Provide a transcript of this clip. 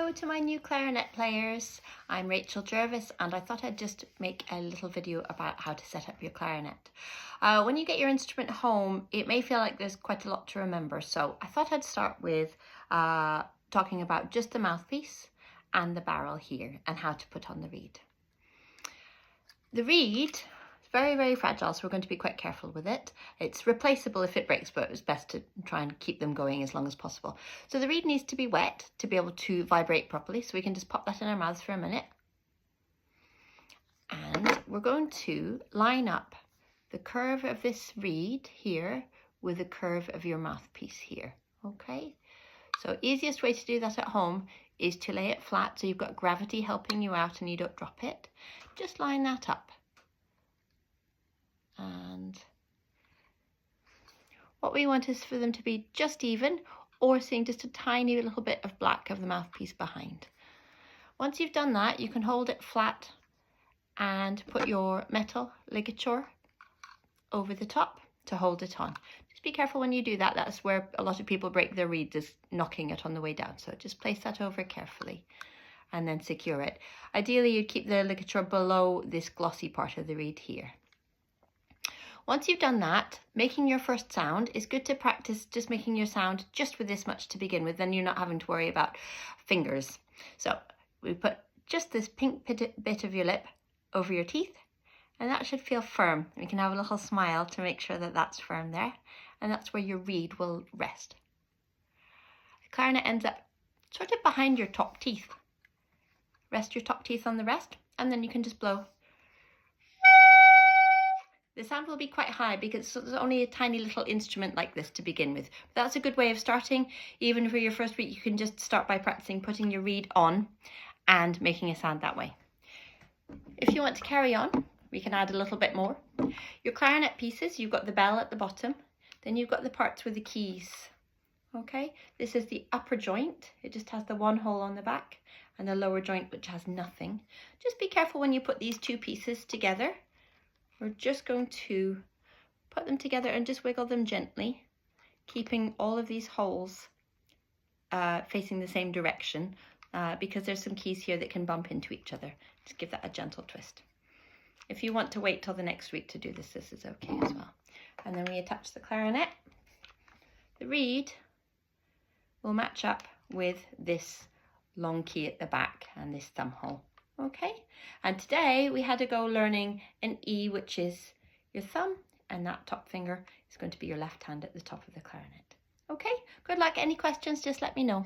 Hello to my new clarinet players. I'm Rachel Jervis and I thought I'd just make a little video about how to set up your clarinet. When you get your instrument home, it may feel like there's quite a lot to remember, so I thought I'd start with talking about just the mouthpiece and the barrel here and how to put on the reed. The reed is very, very fragile, so we're going to be quite careful with it. It's replaceable if it breaks, but it's best to try and keep them going as long as possible. So the reed needs to be wet to be able to vibrate properly, so we can just pop that in our mouths for a minute. And we're going to line up the curve of this reed here with the curve of your mouthpiece here, okay? So easiest way to do that at home is to lay it flat so you've got gravity helping you out and you don't drop it. Just line that up. And what we want is for them to be just even, or seeing just a tiny little bit of black of the mouthpiece behind. Once you've done that, you can hold it flat and put your metal ligature over the top to hold it on. Just be careful when you do that. That's where a lot of people break their reed, is knocking it on the way down. So just place that over carefully and then secure it. Ideally, you'd keep the ligature below this glossy part of the reed here. Once you've done that, making your first sound is good to practice just making your sound just with this much to begin with, then you're not having to worry about fingers. So we put just this pink bit of your lip over your teeth, and that should feel firm. We can have a little smile to make sure that that's firm there, and that's where your reed will rest. The clarinet ends up sort of behind your top teeth. Rest your top teeth on the rest, and then you can just blow. The sound will be quite high because it's only a tiny little instrument like this to begin with. But that's a good way of starting. Even for your first week, you can just start by practicing putting your reed on and making a sound that way. If you want to carry on, we can add a little bit more. Your clarinet pieces, you've got the bell at the bottom, then you've got the parts with the keys. Okay, this is the upper joint. It just has the one hole on the back, and the lower joint which has nothing. Just be careful when you put these two pieces together. We're just going to put them together and just wiggle them gently, keeping all of these holes facing the same direction because there's some keys here that can bump into each other. Just give that a gentle twist. If you want to wait till the next week to do this, this is okay as well. And then we attach the clarinet. The reed will match up with this long key at the back and this thumb hole. Okay, and today we had to go learning an E, which is your thumb, and that top finger is going to be your left hand at the top of the clarinet. Okay, good luck. Any questions, just let me know.